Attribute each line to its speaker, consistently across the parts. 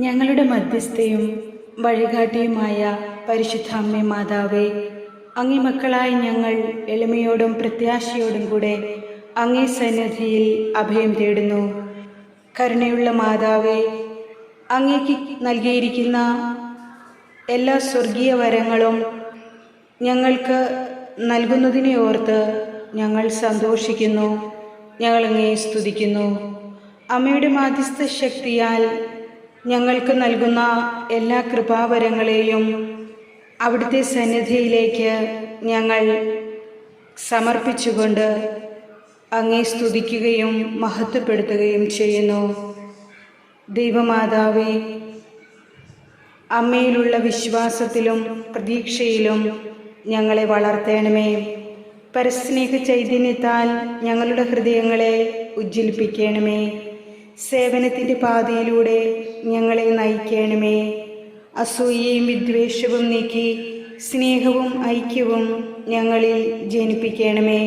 Speaker 1: ഞങ്ങളുടെ മധ്യസ്ഥയും വഴികാട്ടിയുമായ പരിശുദ്ധ അമ്മേ മാതാവേ, അങ്ങേ മക്കളായ ഞങ്ങൾ എളിമയോടും പ്രത്യാശയോടും കൂടെ അങ്ങേ സന്നിധിയിൽ അഭയം തേടുന്നു. കരുണയുള്ള മാതാവേ, അങ്ങേക്ക് നൽകിയിരിക്കുന്ന എല്ലാ സ്വർഗീയ വരങ്ങളും ഞങ്ങൾക്ക് നൽകുന്നതിനെ ഓർത്ത് ഞങ്ങൾ സന്തോഷിക്കുന്നു. ഞങ്ങൾ അങ്ങേ സ്തുതിക്കുന്നു. അമ്മയുടെ മാധ്യസ്ഥ ശക്തിയാൽ ഞങ്ങൾക്ക് നൽകുന്ന എല്ലാ കൃപാവരങ്ങളെയും അവിടുത്തെ സന്നിധിയിലേക്ക് ഞങ്ങൾ സമർപ്പിച്ചുകൊണ്ട് അങ്ങേ സ്തുതിക്കുകയും മഹത്വപ്പെടുത്തുകയും ചെയ്യുന്നു. ദൈവമാതാവേ, അമ്മയിലുള്ള വിശ്വാസത്തിലും പ്രതീക്ഷയിലും ഞങ്ങളെ വളർത്തണമേ. പരസ്നേഹ ചൈതന്യത്താൽ ഞങ്ങളുടെ ഹൃദയങ്ങളെ ഉജ്ജ്വലിപ്പിക്കണമേ. സേവനത്തിൻ്റെ പാതയിലൂടെ ഞങ്ങളെ നയിക്കണമേ. അസൂയയും വിദ്വേഷവും നീക്കി സ്നേഹവും ഐക്യവും ഞങ്ങളിൽ ജനിപ്പിക്കണമേ.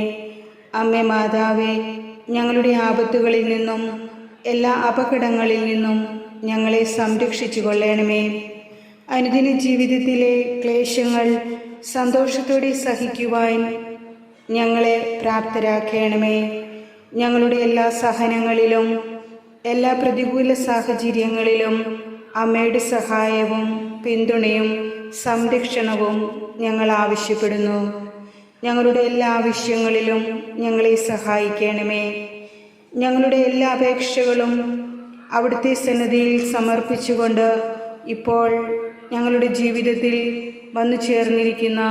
Speaker 1: അമ്മേ മാതാവേ, ഞങ്ങളുടെ ആപത്തുകളിൽ നിന്നും എല്ലാ അപകടങ്ങളിൽ നിന്നും ഞങ്ങളെ സംരക്ഷിച്ചു കൊള്ളണമേ. അനുദിന ജീവിതത്തിലെ ക്ലേശങ്ങൾ സന്തോഷത്തോടെ സഹിക്കുവാൻ ഞങ്ങളെ പ്രാപ്തരാക്കണമേ. ഞങ്ങളുടെ എല്ലാ സഹനങ്ങളിലും എല്ലാ പ്രതികൂല സാഹചര്യങ്ങളിലും അമ്മയുടെ സഹായവും പിന്തുണയും സംരക്ഷണവും ഞങ്ങൾ ആവശ്യപ്പെടുന്നു. ഞങ്ങളുടെ എല്ലാ ആവശ്യങ്ങളിലും ഞങ്ങളെ സഹായിക്കണമേ. ഞങ്ങളുടെ എല്ലാ അപേക്ഷകളും അവിടുത്തെ സന്നിധിയിൽ സമർപ്പിച്ചുകൊണ്ട് ഇപ്പോൾ ഞങ്ങളുടെ ജീവിതത്തിൽ വന്നു ചേർന്നിരിക്കുന്ന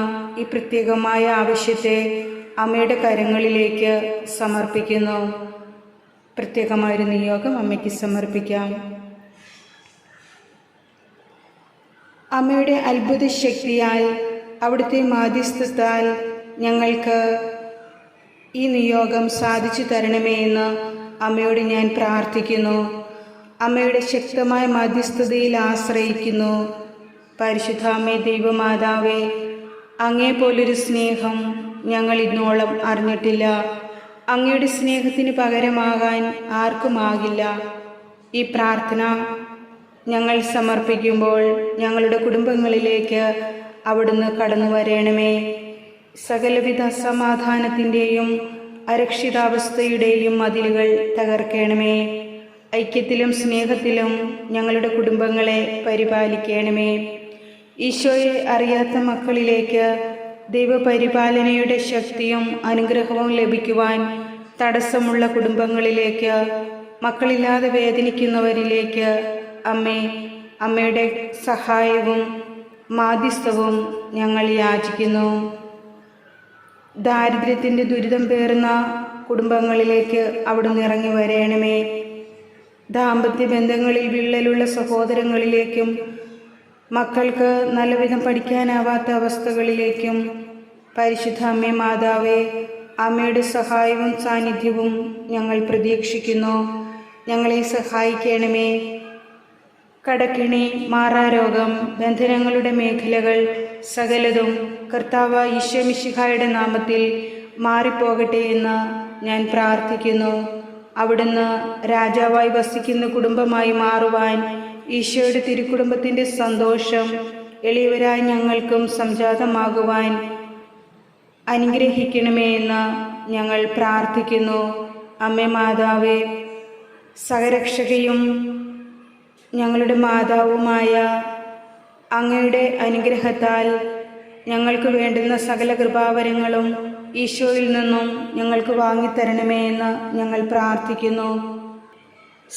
Speaker 1: ഈ പ്രത്യേകമായ ആവശ്യത്തെ അമ്മയുടെ കരങ്ങളിലേക്ക് സമർപ്പിക്കുന്നു. പ്രത്യേകമായൊരു നിയോഗം അമ്മയ്ക്ക് സമർപ്പിക്കാം. അമ്മയുടെ അത്ഭുത ശക്തിയാൽ അവിടുത്തെ മാധ്യസ്ഥത്താൽ ഞങ്ങൾക്ക് ഈ നിയോഗം സാധിച്ചു തരണമേ എന്ന് അമ്മയോട് ഞാൻ പ്രാർത്ഥിക്കുന്നു. അമ്മയുടെ ശക്തമായ മധ്യസ്ഥതയിൽ ആശ്രയിക്കുന്നു. പരിശുദ്ധ അമ്മേ, ദൈവമാതാവേ, അങ്ങേപോലൊരു സ്നേഹം ഞങ്ങൾ ഇന്നോളം അറിഞ്ഞിട്ടില്ല. അങ്ങയുടെ സ്നേഹത്തിന് പകരമാകാൻ ആർക്കുമാകില്ല. ഈ പ്രാർത്ഥന ഞങ്ങൾ സമർപ്പിക്കുമ്പോൾ ഞങ്ങളുടെ കുടുംബങ്ങളിലേക്ക് അവിടുന്ന് കടന്നു വരണമേ. സകലവിധ സമാധാനത്തിൻ്റെയും അരക്ഷിതാവസ്ഥയുടെയും മതിലുകൾ തകർക്കണമേ. ഐക്യത്തിലും സ്നേഹത്തിലും ഞങ്ങളുടെ കുടുംബങ്ങളെ പരിപാലിക്കണമേ. ഈശോയെ അറിയാത്ത മക്കളിലേക്ക് ദൈവപരിപാലനയുടെ ശക്തിയും അനുഗ്രഹവും ലഭിക്കുവാൻ തടസ്സമുള്ള കുടുംബങ്ങളിലേക്ക്, മക്കളില്ലാതെ വേദനിക്കുന്നവരിലേക്ക് അമ്മയുടെ സഹായവും മാധ്യസ്ഥവും ഞങ്ങൾ യാചിക്കുന്നു. ദാരിദ്ര്യത്തിൻ്റെ ദുരിതം പേറുന്ന കുടുംബങ്ങളിലേക്ക് അവിടുന്ന് ഇറങ്ങി വരണമേ. ദാമ്പത്യ ബന്ധങ്ങളിൽ വിള്ളലുള്ള സഹോദരങ്ങളിലേക്കും മക്കൾക്ക് നല്ലവിധം പഠിക്കാനാവാത്ത അവസ്ഥകളിലേക്കും പരിശുദ്ധ അമ്മേ മാതാവേ, അമ്മയുടെ സഹായവും സാന്നിധ്യവും ഞങ്ങൾ പ്രതീക്ഷിക്കുന്നു. ഞങ്ങളെ സഹായിക്കണമേ. കടക്കിണി, മാറാരോഗം, ബന്ധനങ്ങളുടെ മേഖലകൾ സകലതും കർത്താവ് ഈശോ മിശിഹായുടെ നാമത്തിൽ മാറിപ്പോകട്ടെ എന്ന് ഞാൻ പ്രാർത്ഥിക്കുന്നു. അവിടുന്ന് രാജാവായി വസിക്കുന്ന കുടുംബമായി മാറുവാൻ ഈശോയുടെ തിരുക്കുടുംബത്തിൻ്റെ സന്തോഷം എളിയവരായി ഞങ്ങൾക്കും സംജാതമാകുവാൻ അനുഗ്രഹിക്കണമേ എന്ന് ഞങ്ങൾ പ്രാർത്ഥിക്കുന്നു. അമ്മേ മാതാവേ, സഹരക്ഷകയും ഞങ്ങളുടെ മാതാവുമായ അങ്ങയുടെ അനുഗ്രഹത്താൽ ഞങ്ങൾക്ക് വേണ്ടുന്ന സകല കൃപാവരങ്ങളും ഈശോയിൽ നിന്നും ഞങ്ങൾക്ക് വാങ്ങിത്തരണമേ എന്ന് ഞങ്ങൾ പ്രാർത്ഥിക്കുന്നു.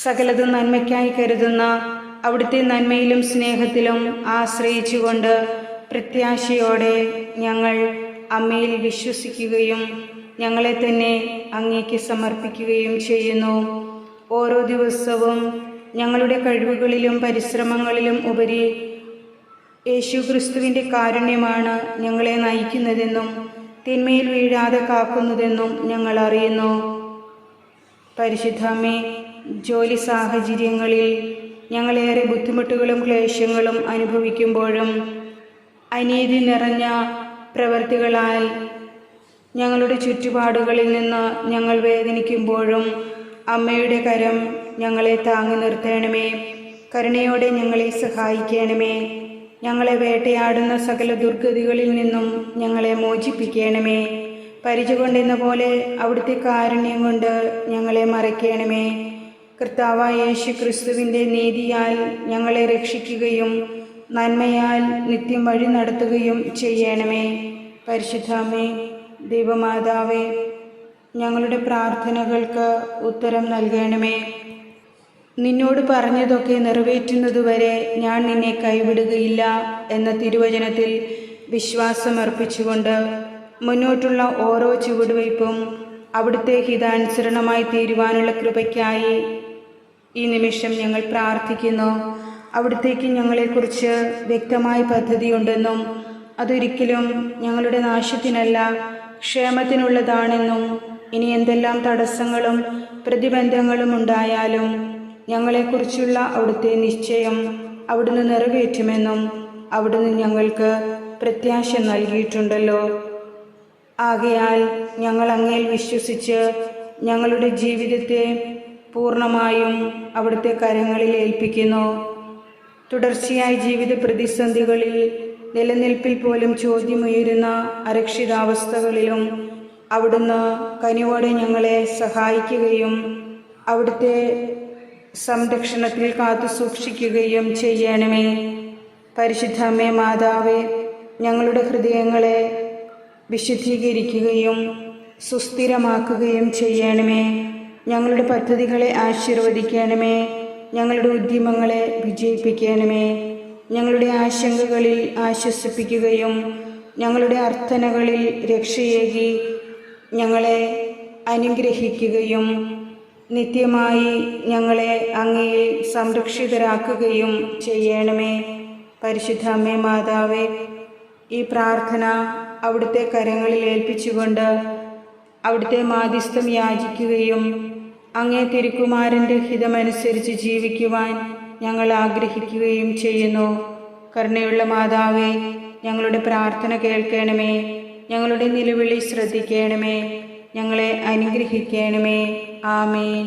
Speaker 1: സകലതും നന്മയ്ക്കായി കരുതുന്ന അവിടുത്തെ നന്മയിലും സ്നേഹത്തിലും ആശ്രയിച്ചുകൊണ്ട് പ്രത്യാശയോടെ ഞങ്ങൾ അമ്മയിൽ വിശ്വസിക്കുകയും ഞങ്ങളെ തന്നെ അങ്ങേക്ക് സമർപ്പിക്കുകയും ചെയ്യുന്നു. ഓരോ ദിവസവും ഞങ്ങളുടെ കഴിവുകളിലും പരിശ്രമങ്ങളിലും ഉപരി യേശുക്രിസ്തുവിൻ്റെ കാരുണ്യമാണ് ഞങ്ങളെ നയിക്കുന്നതെന്നും തിന്മയിൽ വീഴാതെ കാക്കുന്നതെന്നും ഞങ്ങൾ അറിയുന്നു. പരിശുദ്ധ അമ്മേ, ജോലി സാഹചര്യങ്ങളിൽ ഞങ്ങളേറെ ബുദ്ധിമുട്ടുകളും ക്ലേശങ്ങളും അനുഭവിക്കുമ്പോഴും അനീതി നിറഞ്ഞ പ്രവൃത്തികളാൽ ഞങ്ങളുടെ ചുറ്റുപാടുകളിൽ നിന്ന് ഞങ്ങൾ വേദനിക്കുമ്പോഴും അമ്മയുടെ കരം ഞങ്ങളെ താങ്ങി നിർത്തണമേ. കരുണയോടെ ഞങ്ങളെ സഹായിക്കണമേ. ഞങ്ങളെ വേട്ടയാടുന്ന സകല ദുർഗതികളിൽ നിന്നും ഞങ്ങളെ മോചിപ്പിക്കണമേ. പരിച കൊണ്ടെന്ന പോലെ അവിടുത്തെ കാരുണ്യം കൊണ്ട് ഞങ്ങളെ മറയ്ക്കണമേ. കർത്താവായ യേശു ക്രിസ്തുവിൻ്റെ നീതിയാൽ ഞങ്ങളെ രക്ഷിക്കുകയും നന്മയാൽ നിത്യം വഴി നടത്തുകയും ചെയ്യണമേ. പരിശുദ്ധാമ്മേ, ദൈവമാതാവേ, ഞങ്ങളുടെ പ്രാർത്ഥനകൾക്ക് ഉത്തരം നൽകണമേ. നിന്നോട് പറഞ്ഞതൊക്കെ നിറവേറ്റുന്നതുവരെ ഞാൻ നിന്നെ കൈവിടുകയില്ല എന്ന തിരുവചനത്തിൽ വിശ്വാസമർപ്പിച്ചുകൊണ്ട് മുന്നോട്ടുള്ള ഓരോ ചുവടുവയ്പും അവിടുത്തെ ഹിതാനുസരണമായി തീരുവാനുള്ള കൃപയ്ക്കായി ഈ നിമിഷം ഞങ്ങൾ പ്രാർത്ഥിക്കുന്നു. അവിടുത്തേക്ക് ഞങ്ങളെക്കുറിച്ച് വ്യക്തമായ പദ്ധതിയുണ്ടെന്നും അതൊരിക്കലും ഞങ്ങളുടെ നാശത്തിനല്ല ക്ഷേമത്തിനുള്ളതാണെന്നും ഇനി എന്തെല്ലാം തടസ്സങ്ങളും പ്രതിബന്ധങ്ങളും ഉണ്ടായാലും ഞങ്ങളെക്കുറിച്ചുള്ള അവിടുത്തെ നിശ്ചയം അവിടുന്ന് നിറവേറ്റുമെന്നും അവിടുന്ന് ഞങ്ങൾക്ക് പ്രത്യാശ നൽകിയിട്ടുണ്ടല്ലോ. ആകയാൽ ഞങ്ങൾ അങ്ങയിൽ വിശ്വസിച്ച് ഞങ്ങളുടെ ജീവിതത്തെ പൂർണ്ണമായും അവിടുത്തെ കരങ്ങളിൽ ഏൽപ്പിക്കുന്നു. തുടർച്ചയായ ജീവിത പ്രതിസന്ധികളിൽ നിലനിൽപ്പിൽ പോലും ചോദ്യമുയരുന്ന അരക്ഷിതാവസ്ഥകളിലും അവിടുന്ന് കനിവോടെ ഞങ്ങളെ സഹായിക്കുകയും അവിടുത്തെ സംരക്ഷണത്തിൽ കാത്തു സൂക്ഷിക്കുകയും ചെയ്യണമേ. പരിശുദ്ധമ്മേ മാതാവേ, ഞങ്ങളുടെ ഹൃദയങ്ങളെ വിശുദ്ധീകരിക്കുകയും സുസ്ഥിരമാക്കുകയും ചെയ്യണമേ. ഞങ്ങളുടെ പദ്ധതികളെ ആശീർവദിക്കണമേ. ഞങ്ങളുടെ ഉദ്യമങ്ങളെ വിജയിപ്പിക്കണമേ. ഞങ്ങളുടെ ആശങ്കകളിൽ ആശ്വസിപ്പിക്കുകയും ഞങ്ങളുടെ അർത്ഥനകളിൽ രക്ഷയേകി ഞങ്ങളെ അനുഗ്രഹിക്കുകയും നിത്യമായി ഞങ്ങളെ അങ്ങയിൽ സംരക്ഷിതരാക്കുകയും ചെയ്യണമേ. പരിശുദ്ധ അമ്മേ മാതാവേ, ഈ പ്രാർത്ഥന അവിടുത്തെ കരങ്ങളിൽ ഏൽപ്പിച്ചുകൊണ്ട് അവിടുത്തെ മാധ്യസ്ഥം യാചിക്കുകയും അങ്ങേ തിരുക്കുമാരൻ്റെ ഹിതമനുസരിച്ച് ജീവിക്കുവാൻ ഞങ്ങൾ ആഗ്രഹിക്കുകയും ചെയ്യുന്നു. കരുണയുള്ള മാതാവേ, ഞങ്ങളുടെ പ്രാർത്ഥന കേൾക്കണമേ. ഞങ്ങളുടെ നിലവിളി ശ്രദ്ധിക്കണമേ. ഞങ്ങളെ അനുഗ്രഹിക്കണമേ. ആമേൻ.